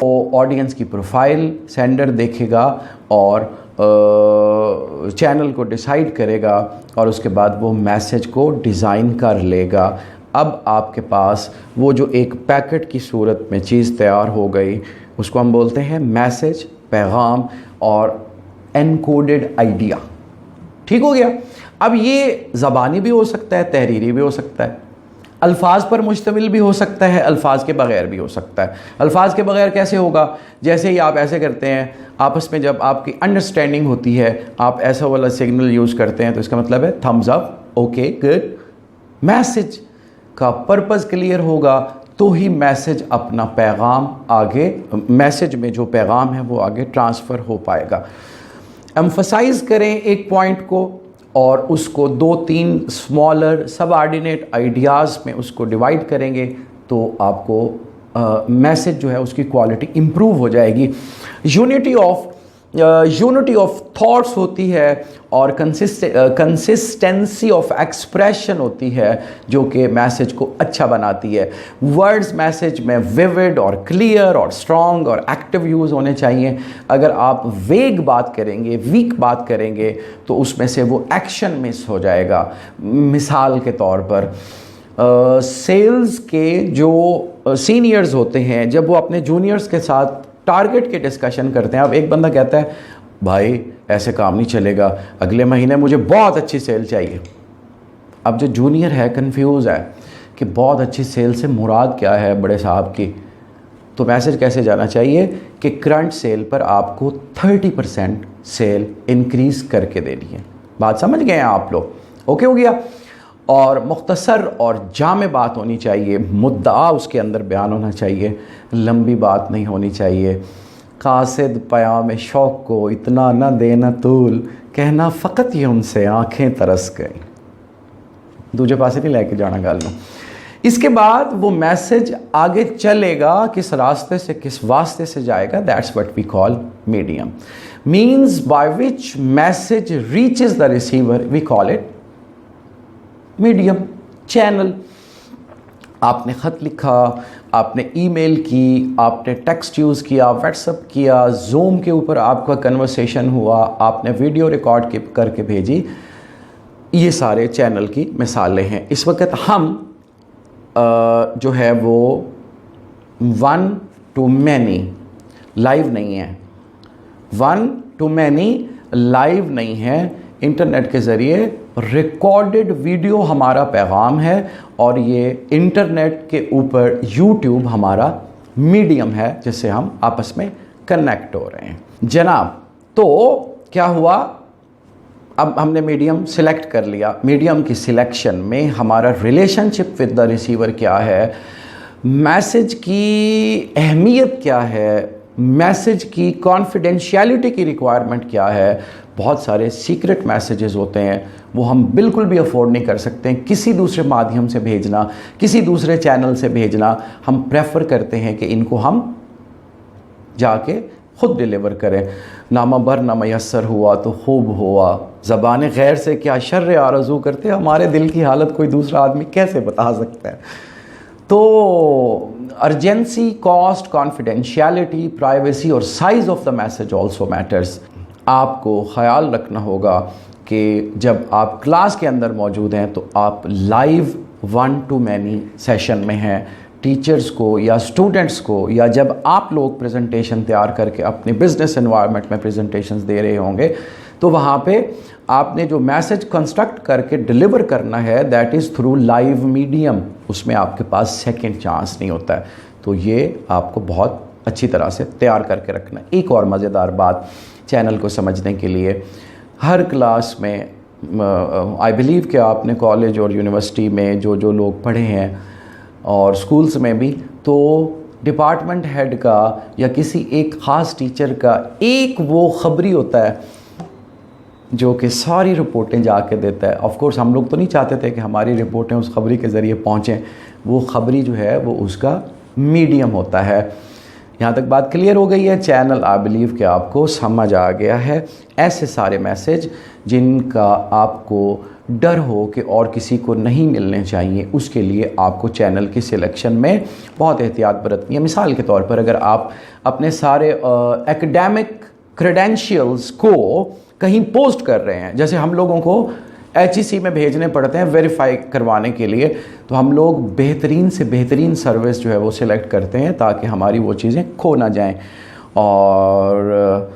वो ऑडियंस की profile sender देखेगा और चैनल को डिसाइड करेगा और उसके बाद वो मैसेज को डिज़ाइन कर लेगा। अब आपके पास वो जो एक पैकेट की सूरत में चीज़ तैयार हो गई, उसको हम बोलते हैं मैसेज, पैगाम और एनकोडेड आइडिया। ठीक हो गया। अब ये ज़बानी भी हो सकता है, तहरीरी भी हो सकता है, अल्फाज पर मुश्तमिल भी हो सकता है, अल्फाज के बग़ैर भी हो सकता है। अल्फाज के बग़ैर कैसे होगा? जैसे ही आप ऐसे करते हैं, आपस में जब आपकी अंडरस्टैंडिंग होती है, आप ऐसा वाला सिग्नल यूज़ करते हैं तो इसका मतलब है thumbs up, okay, good. Message का पर्पज़ क्लियर होगा तो ही मैसेज अपना पैगाम आगे, मैसेज में जो पैगाम है वो आगे ट्रांसफ़र हो पाएगा। एम्फसाइज़ करें एक पॉइंट को और उसको 2-3 स्मॉलर सबऑर्डिनेट आइडियाज़ में उसको डिवाइड करेंगे तो आपको मैसेज जो है उसकी क्वालिटी इम्प्रूव हो जाएगी। यूनिटी ऑफ थॉट्स होती है और कंसिस्टेंसी ऑफ एक्सप्रेशन होती है जो कि मैसेज को अच्छा बनाती है। वर्ड्स मैसेज में विविड और क्लियर और स्ट्रॉन्ग और एक्टिव यूज़ होने चाहिए। अगर आप वेग बात करेंगे, वीक बात करेंगे तो उसमें से वो एक्शन मिस हो जाएगा। मिसाल के तौर पर सेल्स के जो सीनियर्स होते हैं, जब वो अपने जूनियर्स के साथ टारगेट के डिस्कशन करते हैं, अब एक बंदा कहता है भाई ऐसे काम नहीं चलेगा, अगले महीने मुझे बहुत अच्छी सेल चाहिए। अब जो जूनियर है कंफ्यूज है कि बहुत अच्छी सेल से मुराद क्या है बड़े साहब की। तो मैसेज कैसे जाना चाहिए कि करंट सेल पर आपको 30% सेल इंक्रीज़ करके देनी है। बात समझ गए हैं आप लोग? ओके हो गया। और मुख्तसर और जामे बात होनी चाहिए, मुद्दा उसके अंदर बयान होना चाहिए, लंबी बात नहीं होनी चाहिए। कासिद पयाम शौक़ को इतना न देना तूल, कहना फ़कत ही उनसे आँखें तरस गई। दूजे पासे नहीं लेके जाना गाल में। इसके बाद वो मैसेज आगे चलेगा, किस रास्ते से किस वास्ते से जाएगा, that's what we call medium. Means by which message reaches the receiver, we call it medium. Channel, आपने ख़त लिखा, आपने ईमेल की, आपने टेक्स्ट यूज़ किया, व्हाट्सएप किया, जूम के ऊपर आपका कन्वर्सेशन हुआ, आपने वीडियो रिकॉर्ड करके भेजी, ये सारे चैनल की मिसालें हैं। इस वक्त हम जो है वो 1 to many लाइव नहीं है, 1 to many लाइव नहीं है, इंटरनेट के ज़रिए रिकॉर्डेड वीडियो हमारा पैगाम है और ये इंटरनेट के ऊपर यूट्यूब हमारा मीडियम है जिससे हम आपस में कनेक्ट हो रहे हैं। जनाब, तो क्या हुआ? अब हमने मीडियम सिलेक्ट कर लिया। मीडियम की सिलेक्शन में हमारा रिलेशनशिप विद द रिसीवर क्या है, मैसेज की अहमियत क्या है, मैसेज की कॉन्फिडेंशियलिटी की रिक्वायरमेंट क्या है। बहुत सारे सीक्रेट मैसेजेस होते हैं, वो हम बिल्कुल भी अफोर्ड नहीं कर सकते हैं किसी दूसरे माध्यम से भेजना, किसी दूसरे चैनल से भेजना। हम प्रेफर करते हैं कि इनको हम जाके ख़ुद डिलीवर करें। नामा बर ना मैसर हुआ तो खूब हुआ, ज़बान गैर से क्या शर्र आरज़ू करते, हमारे दिल की हालत कोई दूसरा आदमी कैसे बता सकता है। तो अर्जेंसी, कॉस्ट, कॉन्फिडेंशियलिटी, प्राइवेसी और size of the message also matters. आपको ख़याल रखना होगा कि जब आप क्लास के अंदर मौजूद हैं तो आप लाइव 1 to many सेशन में हैं। टीचर्स को या स्टूडेंट्स को, या जब आप लोग प्रेजेंटेशन तैयार करके अपने बिजनेस एनवायरनमेंट में प्रेजेंटेशंस दे रहे होंगे तो वहाँ पे आपने जो मैसेज कंस्ट्रक्ट करके डिलीवर करना है that is through live medium. उसमें आपके पास सेकंड चांस नहीं होता है। तो ये आपको बहुत अच्छी तरह से तैयार करके रखना। एक और मज़ेदार बात चैनल को समझने के लिए, हर क्लास में आई बिलीव कि आपने कॉलेज और यूनिवर्सिटी में जो लोग पढ़े हैं और स्कूल्स में भी, तो डिपार्टमेंट हेड का या किसी एक ख़ास टीचर का एक वो खबरी होता है जो कि सारी रिपोर्टें जाके देता है। ऑफ कोर्स हम लोग तो नहीं चाहते थे कि हमारी रिपोर्टें उस खबरी के ज़रिए पहुँचें। वो खबरी जो है वो उसका मीडियम होता है। यहाँ तक बात क्लियर हो गई है। चैनल आई बिलीव कि आपको समझ आ गया है। ऐसे सारे मैसेज जिनका आपको डर हो कि और किसी को नहीं मिलने चाहिए, उसके लिए आपको चैनल की सिलेक्शन में बहुत एहतियात बरतनी है। मिसाल के तौर पर अगर आप अपने सारे एकेडमिक क्रेडेंशियल्स को कहीं पोस्ट कर रहे हैं, जैसे हम लोगों को HEC में भेजने पड़ते हैं वेरीफाई करवाने के लिए, तो हम लोग बेहतरीन से बेहतरीन सर्विस जो है वो सिलेक्ट करते हैं ताकि हमारी वो चीज़ें खो ना जाएं। और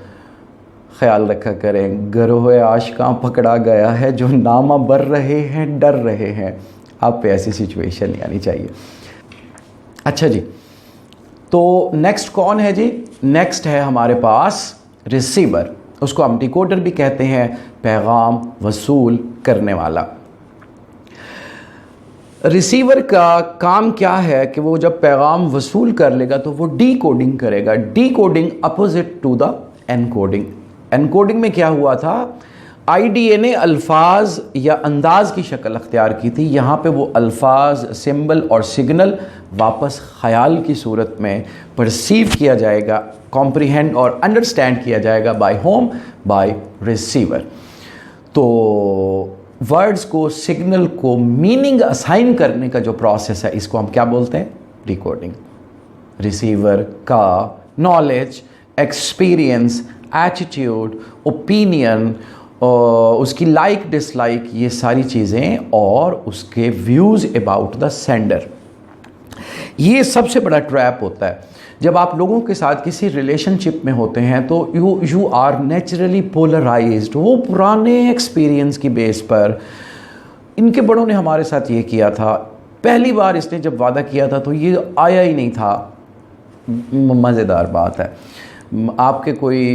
ख़्याल रखा करें, गरोह आशिकां पकड़ा गया है, जो नामा बर रहे हैं, डर रहे हैं। आप पे ऐसी सिचुएशन नहीं आनी चाहिए। अच्छा जी, तो नेक्स्ट कौन है जी? नेक्स्ट है हमारे पास रिसीवर। उसको हम डिकोडर भी कहते हैं, पैगाम वसूल करने वाला। रिसीवर का काम क्या है कि वो जब पैगाम वसूल कर लेगा तो वो डीकोडिंग करेगा। Decoding opposite to the encoding. Encoding में क्या हुआ था, आईडीए ने अल्फाज या अंदाज की शक्ल अख्तियार की थी। यहाँ पे वो अल्फाज, सिंबल और सिग्नल वापस ख़याल की सूरत में परसीव किया जाएगा, कॉम्प्रीहेंड और अंडरस्टैंड किया जाएगा बाय होम, बाय रिसीवर। तो वर्ड्स को, सिग्नल को मीनिंग असाइन करने का जो प्रोसेस है, इसको हम क्या बोलते हैं? डिकोडिंग। रिसीवर का नॉलेज, एक्सपीरियंस, एटीट्यूड, ओपिनियन, उसकी लाइक डिसलाइक, ये सारी चीज़ें, और उसके व्यूज़ अबाउट द सेंडर, ये सबसे बड़ा ट्रैप होता है। जब आप लोगों के साथ किसी रिलेशनशिप में होते हैं तो यू आर नेचुरली पोलराइज्ड। वो पुराने एक्सपीरियंस की बेस पर, इनके बड़ों ने हमारे साथ ये किया था, पहली बार इसने जब वादा किया था तो ये आया ही नहीं था। मज़ेदार बात है, आपके कोई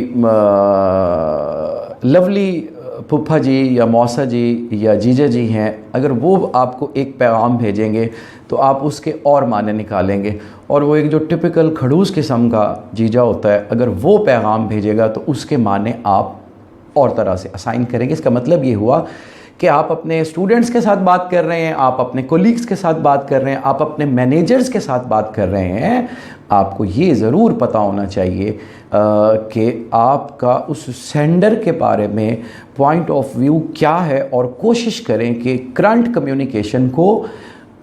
लवली फूफा जी या मौसा जी या जीजा जी हैं, अगर वो आपको एक पैगाम भेजेंगे तो आप उसके और माने निकालेंगे। और वो एक जो टिपिकल खड़ूस किस्म का जीजा होता है, अगर वो पैगाम भेजेगा तो उसके माने आप और तरह से असाइन करेंगे। इसका मतलब ये हुआ कि आप अपने स्टूडेंट्स के साथ बात कर रहे हैं, आप अपने कोलीग्स के साथ बात कर रहे हैं, आप अपने मैनेजर्स के साथ बात कर रहे हैं, आपको ये ज़रूर पता होना चाहिए कि आपका उस सेंडर के बारे में पॉइंट ऑफ व्यू क्या है, और कोशिश करें कि करंट कम्युनिकेशन को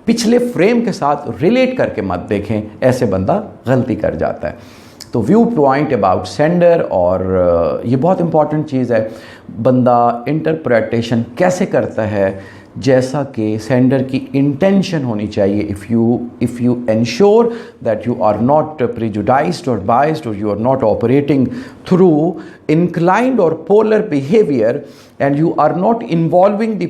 पिछले फ्रेम के साथ रिलेट करके मत देखें। ऐसे बंदा गलती कर जाता है। तो व्यू पॉइंट अबाउट सेंडर, और ये बहुत इंपॉर्टेंट चीज़ है, बंदा इंटरप्रेटेशन कैसे करता है, जैसा कि सेंडर की इंटेंशन होनी चाहिए। If you ensure that you are not prejudiced और बाइज्ड, और you are not operating through inclined or polar behavior, and you are not involving the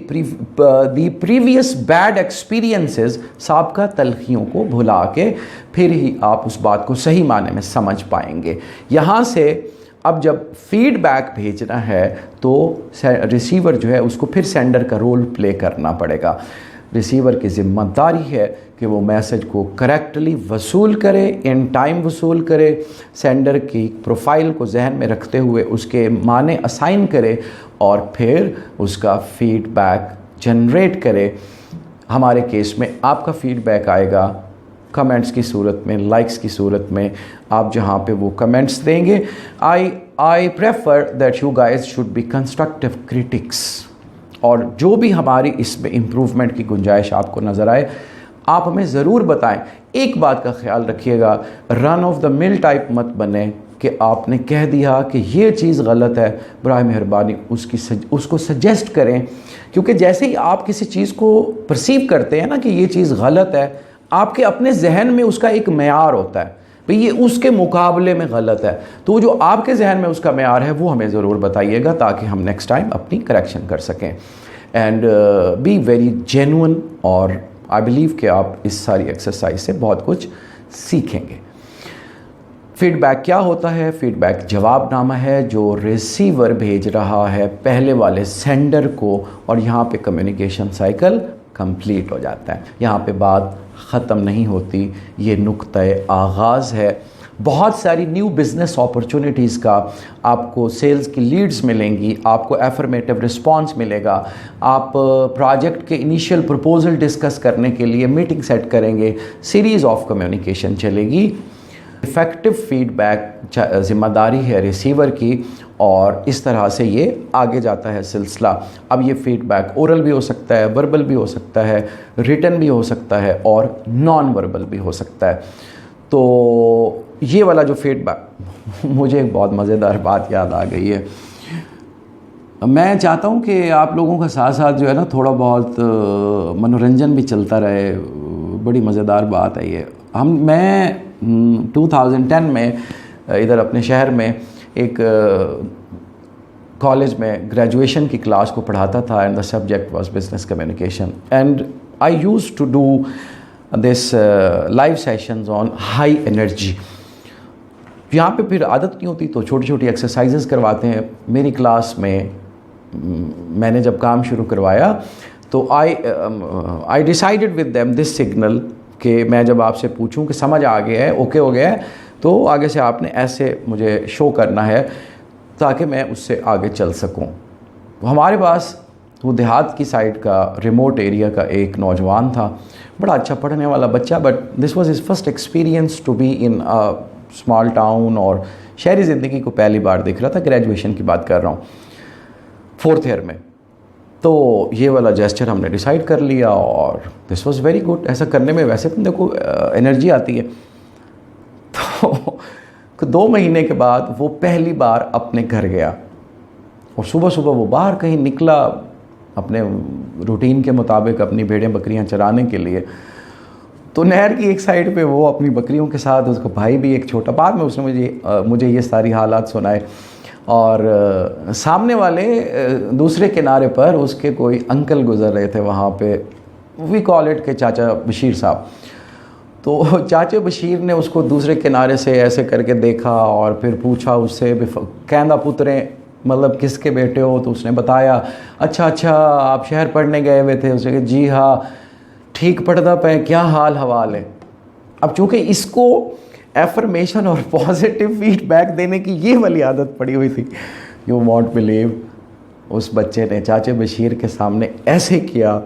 previous bad experiences, साबका तलखियों को भुला के फिर ही आप उस बात को सही माने में समझ पाएंगे। यहाँ से अब जब फीडबैक भेजना है तो रिसीवर जो है उसको फिर सेंडर का रोल प्ले करना पड़ेगा। रिसीवर की ज़िम्मेदारी है कि वो मैसेज को करेक्टली वसूल करे, इन टाइम वसूल करे, सेंडर की प्रोफाइल को जहन में रखते हुए उसके माने असाइन करे, और फिर उसका फीडबैक जनरेट करे। हमारे केस में आपका फीडबैक आएगा कमेंट्स की सूरत में, लाइक्स की सूरत में। आप जहाँ पे वो कमेंट्स देंगे, I prefer that you guys should be constructive critics, और जो भी हमारी इसमें इम्प्रूवमेंट की गुंजाइश आपको नज़र आए आप हमें ज़रूर बताएं। एक बात का ख्याल रखिएगा, run of the mill type मत बने कि आपने कह दिया कि ये चीज़ गलत है, बराए मेहरबानी उसको सजेस्ट करें, क्योंकि जैसे ही आप किसी चीज़ को परसीव करते हैं ना कि ये चीज़ गलत है, आपके अपने जहन में उसका एक मेयार होता है, भाई ये उसके मुकाबले में गलत है। तो जो आपके जहन में उसका मेयार है वो हमें ज़रूर बताइएगा ताकि हम नेक्स्ट टाइम अपनी करेक्शन कर सकें। एंड बी वेरी जेन्युइन, और आई बिलीव कि आप इस सारी एक्सरसाइज से बहुत कुछ सीखेंगे। फीडबैक क्या होता है? फीडबैक जवाबनामा है जो रिसीवर भेज रहा है पहले वाले सेंडर को, और यहाँ पे कम्युनिकेशन साइकिल कंप्लीट हो जाता है। यहाँ पे बात ख़त्म नहीं होती, ये नुक्ते आगाज़ है। बहुत सारी न्यू बिज़नेस अपॉर्चुनिटीज़ का आपको सेल्स की लीड्स मिलेंगी, आपको एफर्मेटिव रिस्पांस मिलेगा, आप प्रोजेक्ट के इनिशियल प्रपोजल डिस्कस करने के लिए मीटिंग सेट करेंगे, सीरीज़ ऑफ कम्युनिकेशन चलेगी। इफ़ेक्टिव फीडबैक ज़िम्मेदारी है रिसीवर की, और इस तरह से ये आगे जाता है सिलसिला। अब ये फीडबैक ओरल भी हो सकता है, वर्बल भी हो सकता है, रिटन भी हो सकता है और नॉन वर्बल भी हो सकता है। तो ये वाला जो फीडबैक मुझे एक बहुत मज़ेदार बात याद आ गई है। मैं चाहता हूँ कि आप लोगों का साथ साथ जो है ना थोड़ा बहुत मनोरंजन भी चलता रहे। बड़ी मज़ेदार बात है ये। मैं 2010 में इधर अपने शहर में एक कॉलेज में ग्रेजुएशन की क्लास को पढ़ाता था, and the subject was business communication, and I used to do this live sessions on high energy. यहाँ पे फिर आदत नहीं होती तो छोटी छोटी एक्सरसाइजेस करवाते हैं। मेरी क्लास में मैंने जब काम शुरू करवाया तो I decided with them this signal कि मैं जब आपसे पूछूं कि समझ आ गया है, ओके हो गया है, तो आगे से आपने ऐसे मुझे शो करना है ताकि मैं उससे आगे चल सकूं। हमारे पास वो देहात की साइड का रिमोट एरिया का एक नौजवान था, बड़ा अच्छा पढ़ने वाला बच्चा, but this was his first experience to be in a small town, और शहरी ज़िंदगी को पहली बार दिख रहा था। ग्रेजुएशन की बात कर रहा हूँ, 4th ईयर में। तो ये वाला जेस्चर हमने डिसाइड कर लिया और दिस वाज वेरी गुड। ऐसा करने में वैसे भी देखो एनर्जी आती है। तो 2 महीने के बाद वो पहली बार अपने घर गया, और सुबह सुबह वो बाहर कहीं निकला अपने रूटीन के मुताबिक अपनी भेड़ें बकरियां चराने के लिए। तो नहर की एक साइड पे वो अपनी बकरियों के साथ, उसका भाई भी एक छोटा, बाद में उसने मुझे ये सारी हालात सुनाए। और सामने वाले दूसरे किनारे पर उसके कोई अंकल गुज़र रहे थे वहाँ पे, वी कॉल इट के चाचा बशीर साहब। तो चाचा बशीर ने उसको दूसरे किनारे से ऐसे करके देखा और फिर पूछा उससे, कहना पुत्रे मतलब किसके बेटे हो? तो उसने बताया, अच्छा आप शहर पढ़ने गए हुए थे। उसने कहा जी हाँ, ठीक पढ़ता पे, क्या हाल हवाल है। अब चूँकि इसको एफर्मेशन और पॉजिटिव फीडबैक देने की ये वाली आदत पड़ी हुई थी, यू वॉन्ट बिलीव, उस बच्चे ने चाचा बशीर के सामने ऐसे किया,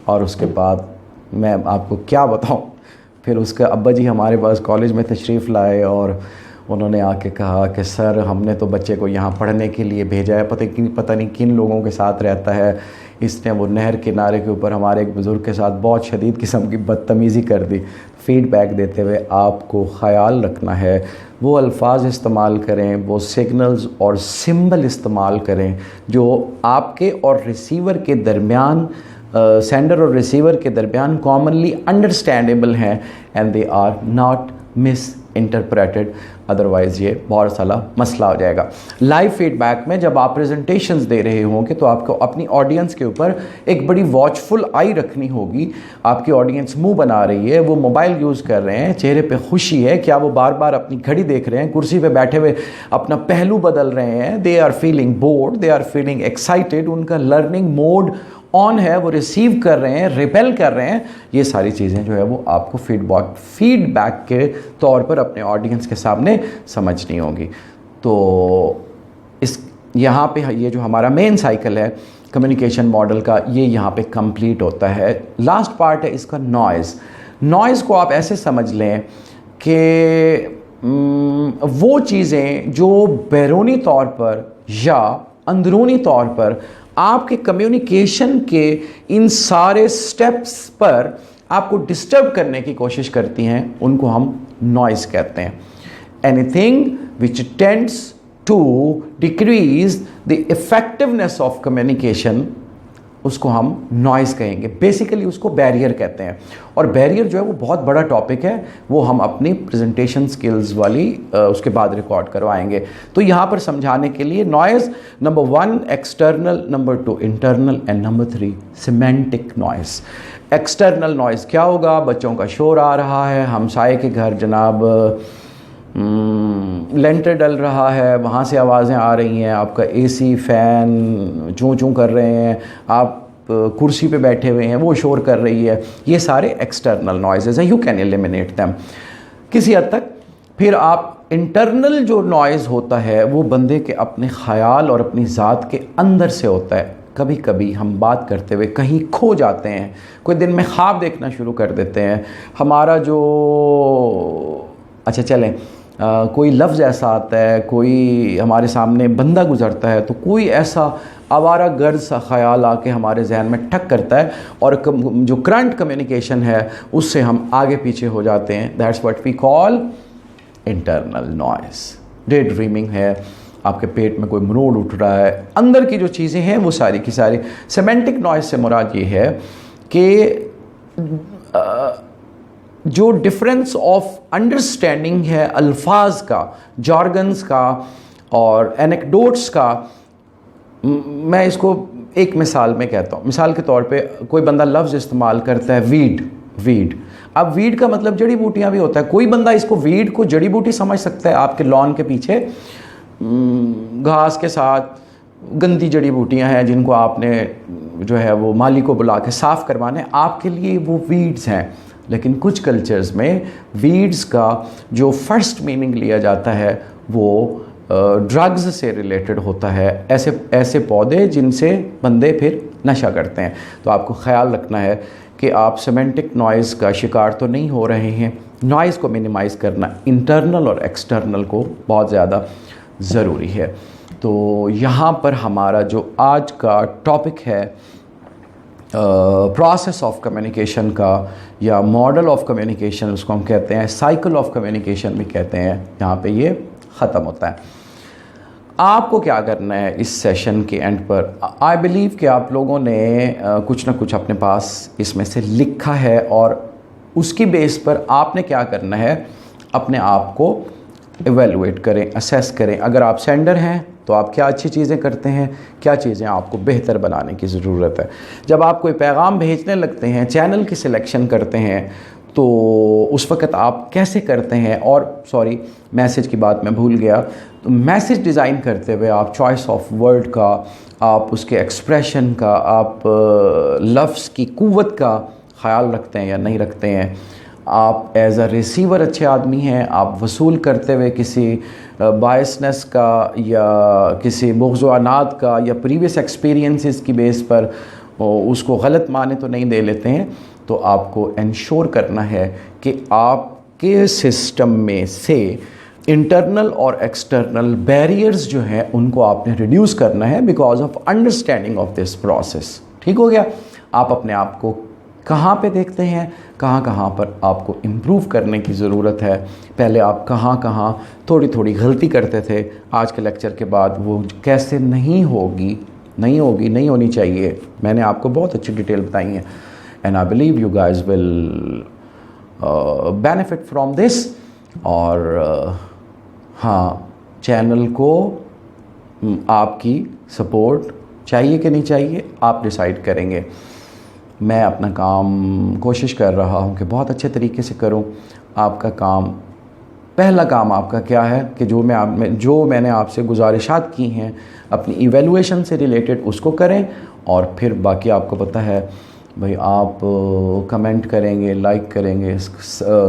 और उसके बाद मैं आपको क्या बताऊं, फिर उसके अब्बा जी हमारे पास कॉलेज में तशरीफ़ लाए और उन्होंने आके कहा कि सर हमने तो बच्चे को यहाँ पढ़ने के लिए भेजा है, पता नहीं किन लोगों के साथ रहता है, इसने वो नहर किनारे के ऊपर हमारे एक बुज़ुर्ग के साथ बहुत शदीद किस्म की बदतमीज़ी कर दी। फीडबैक देते हुए आपको ख़याल रखना है, वो अल्फाज इस्तेमाल करें, वो सिग्नल्स और सिंबल इस्तेमाल करें जो आपके और रिसीवर के दरमियान, सेंडर और रिसीवर के दरमियान कॉमनली अंडरस्टैंडेबल हैं, and they are not misinterpreted, otherwise ये बहुत सारा मसला हो जाएगा। लाइव फीडबैक में जब आप प्रेजेंटेशंस दे रहे होंगे तो आपको अपनी ऑडियंस के ऊपर एक बड़ी वॉचफुल आई रखनी होगी। आपकी ऑडियंस मुंह बना रही है, वो मोबाइल यूज़ कर रहे हैं, चेहरे पे खुशी है, क्या वो बार बार अपनी घड़ी देख रहे हैं, कुर्सी पे बैठे हुए अपना पहलू बदल रहे हैं, they are feeling bored, they are feeling excited, उनका लर्निंग मोड ऑन है, वो रिसीव कर रहे हैं, रिपेल कर रहे हैं। ये सारी चीज़ें जो है वो आपको फीडबैक के तौर पर अपने ऑडियंस के सामने समझनी होगी। तो इस यहाँ पे ये जो हमारा मेन साइकिल है कम्युनिकेशन मॉडल का, ये यहाँ पे कंप्लीट होता है। लास्ट पार्ट है इसका नॉइज़। नॉइज़ को आप ऐसे समझ लें कि वो चीज़ें जो बैरूनी तौर पर या अंदरूनी तौर पर आपके कम्युनिकेशन के इन सारे स्टेप्स पर आपको डिस्टर्ब करने की कोशिश करती हैं, उनको हम नॉइज़ कहते हैं। Anything which tends to decrease the effectiveness of communication, उसको हम नॉइज़ कहेंगे। बेसिकली उसको बैरियर कहते हैं, और बैरियर जो है वो बहुत बड़ा टॉपिक है, वो हम अपनी प्रेजेंटेशन स्किल्स वाली उसके बाद रिकॉर्ड करवाएंगे। तो यहाँ पर समझाने के लिए noise, number 1 external, number 2 internal, and number 3 semantic noise. External noise क्या होगा? बच्चों का शोर आ रहा है, हमसाए के घर जनाब लेंटर डल रहा है, वहाँ से आवाज़ें आ रही हैं, आपका एसी फ़ैन चूँ चूँ कर रहे हैं, आप कुर्सी पे बैठे हुए हैं, वो शोर कर रही है। ये सारे एक्सटर्नल नॉइज़ेज़ हैं, यू कैन एलिमिनेट दैम किसी हद तक। फिर आप इंटरनल जो नॉइज़ होता है वो बंदे के अपने ख़याल और अपनी ज़ात के अंदर से होता है। कभी कभी हम बात करते हुए कहीं खो जाते हैं, कोई दिन में ख्वाब देखना शुरू कर देते हैं, हमारा जो अच्छा चलें, कोई लफ्ज़ ऐसा आता है, कोई हमारे सामने बंदा गुज़रता है, तो कोई ऐसा आवारा गर्द सा ख्याल आके हमारे जहन में ठक करता है और जो करंट कम्युनिकेशन है उससे हम आगे पीछे हो जाते हैं। That's what we call internal noise. Daydreaming है, आपके पेट में कोई मरोड़ उठ रहा है, अंदर की जो चीज़ें हैं वो सारी की सारी। सेमेंटिक नॉइस से मुराद ये है कि जो डिफरेंस ऑफ अंडरस्टैंडिंग है अल्फाज का, जॉर्गन्स का और एनेक्डोट्स का, मैं इसको एक मिसाल में कहता हूँ। मिसाल के तौर पे कोई बंदा लफ्ज़ इस्तेमाल करता है वीड। अब वीड का मतलब जड़ी बूटियाँ भी होता है। कोई बंदा इसको वीड को जड़ी बूटी समझ सकता है। आपके लॉन के पीछे घास के साथ गंदी जड़ी बूटियाँ हैं जिनको आपने जो है वो माली को बुला के साफ़ करवाने, आपके लिए वो वीड्स हैं। लेकिन कुछ कल्चर्स में वीड्स का जो फर्स्ट मीनिंग लिया जाता है वो ड्रग्स से रिलेटेड होता है, ऐसे पौधे जिनसे बंदे फिर नशा करते हैं। तो आपको ख्याल रखना है कि आप सेमेंटिक नॉइज़ का शिकार तो नहीं हो रहे हैं। नॉइज़ को मिनिमाइज़ करना इंटरनल और एक्सटर्नल को बहुत ज़्यादा ज़रूरी है। तो यहाँ पर हमारा जो आज का टॉपिक है प्रोसेस ऑफ कम्युनिकेशन का या मॉडल ऑफ कम्युनिकेशन, उसको हम कहते हैं, साइकिल ऑफ कम्युनिकेशन भी कहते हैं, यहाँ पे ये ख़त्म होता है। आपको क्या करना है इस सेशन के एंड पर? आई बिलीव कि आप लोगों ने कुछ ना कुछ अपने पास इसमें से लिखा है और उसकी बेस पर आपने क्या करना है, अपने आप को एवेलुएट करें, असेस करें। अगर आप सेंडर हैं तो आप क्या अच्छी चीज़ें करते हैं, क्या चीज़ें आपको बेहतर बनाने की ज़रूरत है। जब आप कोई पैगाम भेजने लगते हैं, चैनल की सिलेक्शन करते हैं, तो उस वक़्त आप कैसे करते हैं, और सॉरी मैसेज की बात मैं भूल गया, तो मैसेज डिज़ाइन करते हुए आप चॉइस ऑफ वर्ड का, आप उसके एक्सप्रेशन का, आप लफ्ज़ की क़ुव्वत का ख़याल रखते हैं या नहीं रखते हैं। आप एज़ अ रिसीवर अच्छे आदमी हैं, आप वसूल करते हुए किसी बायसनेस का या किसी बुग़्ज़-ओ-अनाद का या प्रीवियस एक्सपीरियंसेस की बेस पर उसको गलत माने तो नहीं दे लेते हैं। तो आपको इंश्योर करना है कि आपके सिस्टम में से इंटरनल और एक्सटर्नल बैरियर्स जो हैं उनको आपने रिड्यूस करना है because of understanding of this process. ठीक हो गया? आप अपने आप को कहाँ पे देखते हैं, कहाँ पर आपको इम्प्रूव करने की ज़रूरत है, पहले आप कहाँ थोड़ी थोड़ी गलती करते थे, आज के लेक्चर के बाद वो कैसे नहीं होनी चाहिए। मैंने आपको बहुत अच्छी डिटेल बताई है and I believe you guys will benefit from this. और हाँ, चैनल को आपकी सपोर्ट चाहिए कि नहीं चाहिए, आप डिसाइड करेंगे। मैं अपना काम कोशिश कर रहा हूँ कि बहुत अच्छे तरीके से करूँ। आपका काम, पहला काम आपका क्या है कि जो मैंने आपसे गुजारिशात की हैं अपनी इवैल्यूएशन से रिलेटेड उसको करें, और फिर बाकी आपको पता है भाई, आप कमेंट करेंगे, लाइक करेंगे,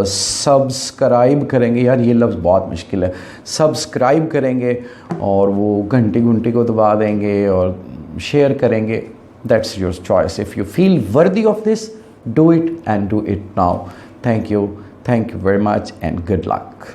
सब्सक्राइब करेंगे। यार ये लफ्ज़ बहुत मुश्किल है। सब्सक्राइब करेंगे और वो घंटी को दबा देंगे और शेयर करेंगे। That's your choice. If you feel worthy of this, do it and do it now. Thank you very much and good luck.